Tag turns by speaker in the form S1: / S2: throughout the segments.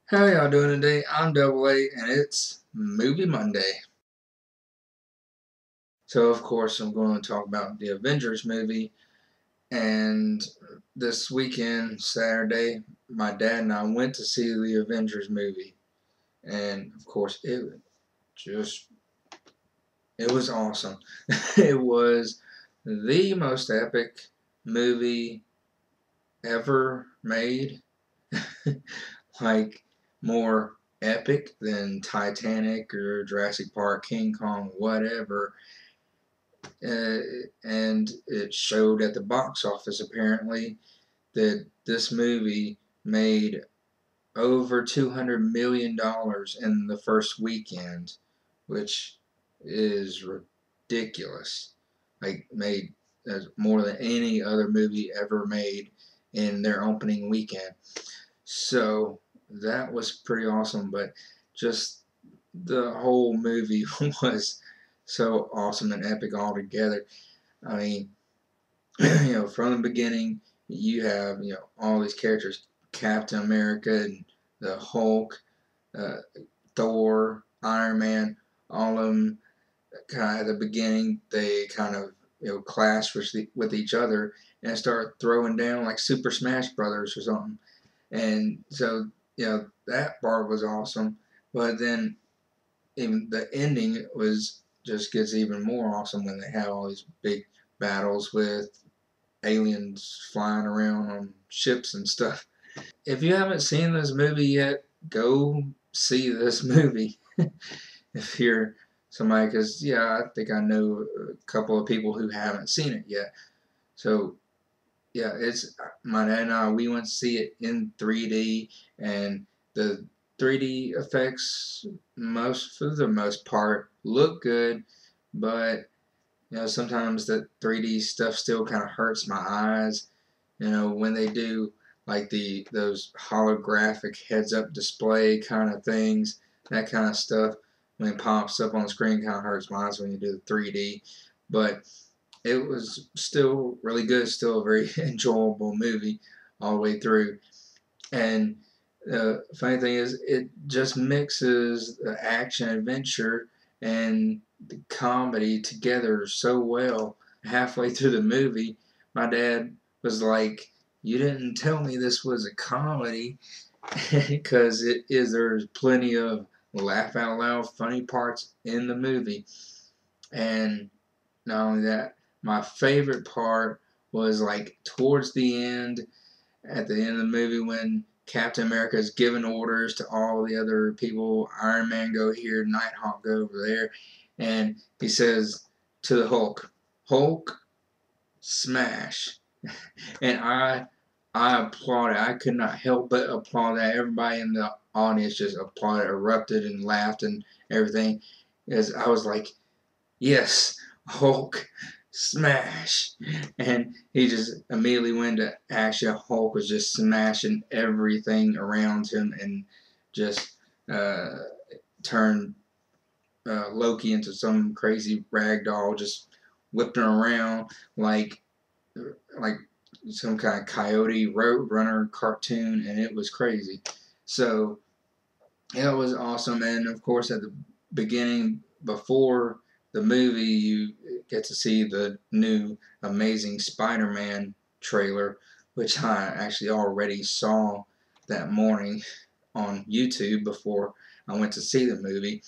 S1: How y'all doing today? I'm Double A, and it's Movie Monday. So, of course, I'm going to talk about the Avengers movie. And this weekend, Saturday, my dad and I went to see the Avengers movie. And, of course, just, it was awesome. It was the most epic movie ever made. Like, more epic than Titanic or Jurassic Park, King Kong, whatever. Uh, and it showed at the box office apparently that this movie made over $200 million in the first weekend, which is ridiculous. Like, made more than any other movie ever made in their opening weekend. So that was pretty awesome, but just the whole movie was so awesome and epic altogether. I mean, from the beginning, you have, all these characters, Captain America and the Hulk, uh, Thor, Iron Man, all of them kind of at the beginning, they kind of, clash with each other and start throwing down like Super Smash Brothers or something. And so, that part was awesome. But then even the ending was just gets even more awesome when they have all these big battles with aliens flying around on ships and stuff. If you haven't seen this movie yet, go see this movie. If you're somebody, because I think I know a couple of people who haven't seen it yet. So it's my dad and I. We went to see it in 3D, and the 3D effects, for the most part, look good, but sometimes the 3D stuff still kind of hurts my eyes. When they do like those holographic heads-up display kind of things, that kind of stuff, when it pops up on the screen, kind of hurts my eyes when you do the 3D. But it was still really good, still a very enjoyable movie all the way through. And the funny thing is, it just mixes the action adventure and the comedy together so well. Halfway through the movie, my dad was like, "You didn't tell me this was a comedy," because it is. There's plenty of laugh out loud funny parts in the movie. And not only that, my favorite part was like towards the end, at the end of the movie, when Captain America is giving orders to all the other people. Iron Man go here, Nighthawk go over there, and he says to the Hulk, "Hulk, smash!" And I applauded. I could not help but applaud that. Everybody in the audience just applauded, erupted, and laughed and everything. As I was like, "Yes, Hulk, smash!" And he just immediately went to action. Hulk was just smashing everything around him and just uh, turned Loki into some crazy rag doll, just whipping around like some kind of Coyote Road Runner cartoon, and it was crazy. So it was awesome, and of course at the beginning, before the movie, you get to see the new Amazing Spider-Man trailer, which I actually already saw that morning on YouTube before I went to see the movie.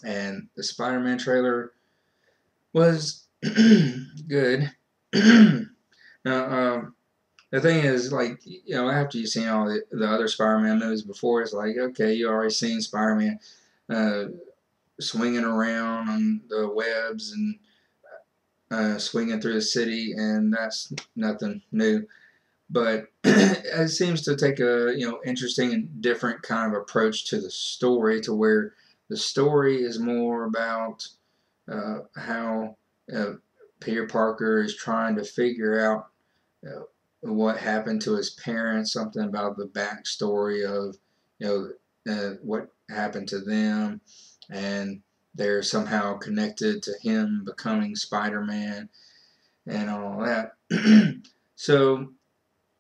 S1: And the Spider-Man trailer was good. Now, the thing is, like, after you've seen all the other Spider-Man movies before, it's like, okay, you already seen Spider-Man uh, swinging around on the webs and swinging through the city, and that's nothing new. But it seems to take a interesting and different kind of approach to the story, to where the story is more about how uh, Peter Parker is trying to figure out what happened to his parents, something about the backstory of what happened to them, and they're somehow connected to him becoming Spider-Man and all that. So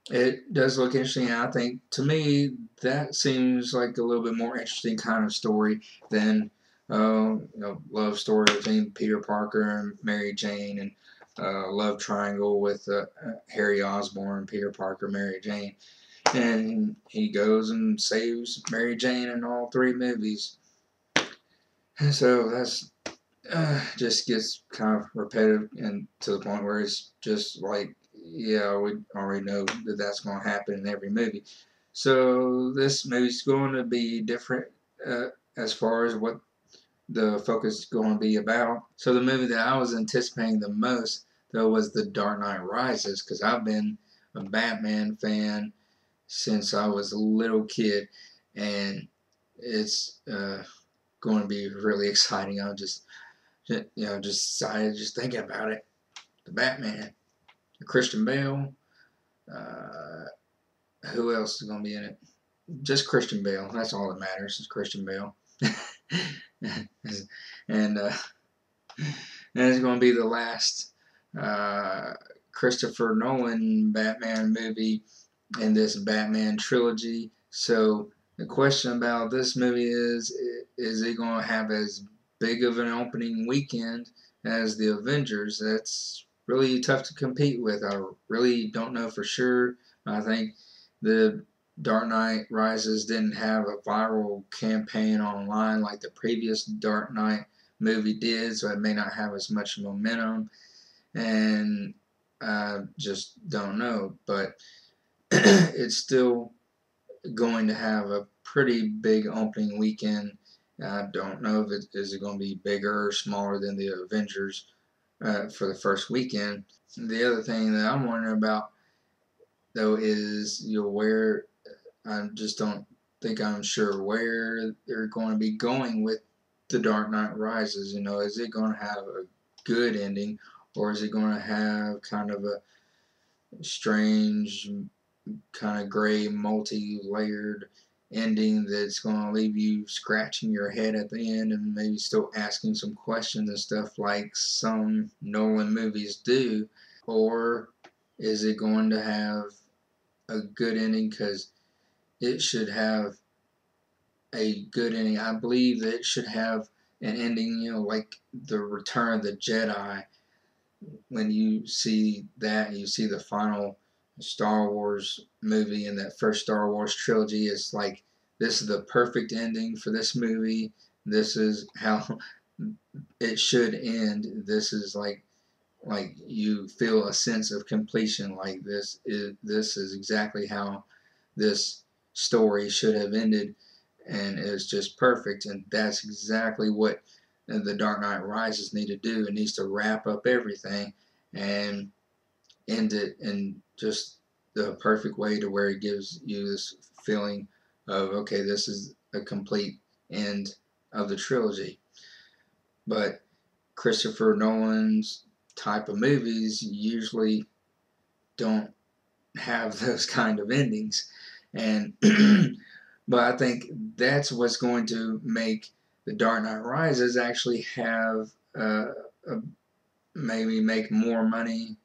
S1: It does look interesting. I think, to me, that seems like a little bit more interesting kind of story than love story between Peter Parker and Mary Jane, and love triangle with Harry Osborn, Peter Parker, Mary Jane, and he goes and saves Mary Jane in all three movies. And so that's just gets kind of repetitive, and to the point where it's just like, yeah, we already know that that's going to happen in every movie. So this movie's going to be different uh, as far as what the focus is going to be about. So the movie that I was anticipating the most, though, was The Dark Knight Rises, because I've been a Batman fan since I was a little kid, and it's going to be really exciting. Just excited just thinking about it. The Batman, Christian Bale. Uh, who else is going to be in it? Just Christian Bale. That's all that matters. Is Christian Bale. and it's going to be the last uh, Christopher Nolan Batman movie in this Batman trilogy. So the question about this movie is it going to have as big of an opening weekend as the Avengers? That's really tough to compete with. I really don't know for sure. I think the Dark Knight Rises didn't have a viral campaign online like the previous Dark Knight movie did, so it may not have as much momentum, and I just don't know. But it's still going to have a pretty big opening weekend. I don't know if it is it going to be bigger or smaller than the Avengers for the first weekend. The other thing that I'm wondering about, though, is where I just don't think I'm sure where they're going to be going with The Dark Knight Rises. Is it going to have a good ending, or is it going to have kind of a strange, kind of gray, multi-layered ending that's going to leave you scratching your head at the end and maybe still asking some questions and stuff like some Nolan movies do? Or is it going to have a good ending? Because it should have a good ending. I believe that it should have an ending, like the Return of the Jedi. When you see that, you see the final Star Wars movie and that first Star Wars trilogy, it's like, this is the perfect ending for this movie. This is how it should end. This is like you feel a sense of completion. Like this is exactly how this story should have ended, and it's just perfect. And that's exactly what the Dark Knight Rises need to do. It needs to wrap up everything and end it in just the perfect way, to where it gives you this feeling of, okay, this is a complete end of the trilogy. But Christopher Nolan's type of movies usually don't have those kind of endings, and but I think that's what's going to make The Dark Knight Rises actually have a, maybe make more money.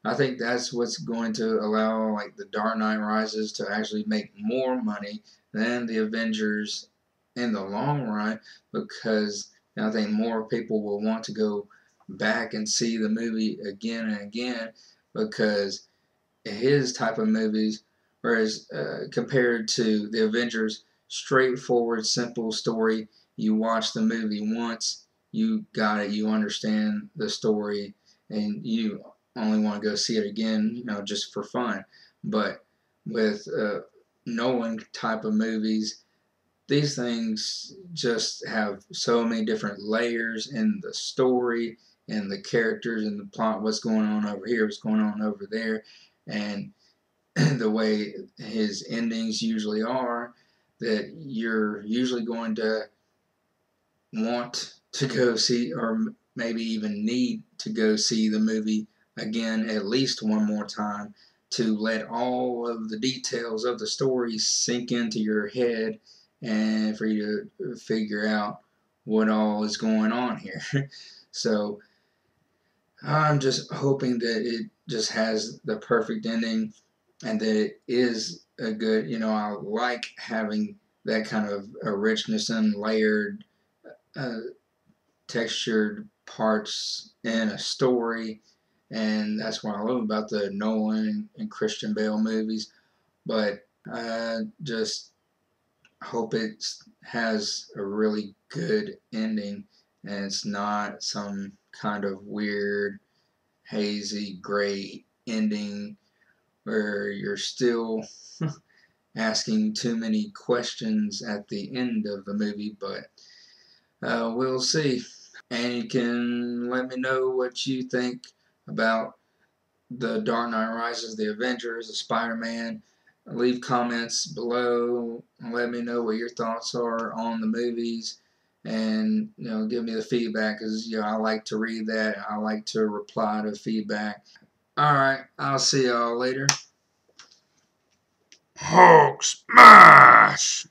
S1: I think that's what's going to allow like The Dark Knight Rises to actually make more money than the Avengers in the long run, because I think more people will want to go back and see the movie again and again, because his type of movies, whereas compared to the Avengers, straightforward, simple story. You watch the movie once, you got it, you understand the story, and you only want to go see it again, just for fun. But with Nolan type of movies, these things just have so many different layers in the story and the characters and the plot. What's going on over here? What's going on over there? And the way his endings usually are, that you're usually going to want to go see, or maybe even need to go see the movie again at least one more time, to let all of the details of the story sink into your head, and for you to figure out what all is going on here. So I'm just hoping that it just has the perfect ending. and that it is a good, I like having that kind of richness and layered, uh, textured parts in a story, and that's what I love about the Nolan and Christian Bale movies. But I just hope it has a really good ending, and it's not some kind of weird, hazy, gray ending where you're still asking too many questions at the end of the movie. But we'll see. And you can let me know what you think about the Dark Knight Rises, the Avengers, the Spider-Man. Leave comments below and let me know what your thoughts are on the movies, and give me the feedback, because I like to read that. I like to reply to feedback. All right, I'll see y'all later. Hulk smash!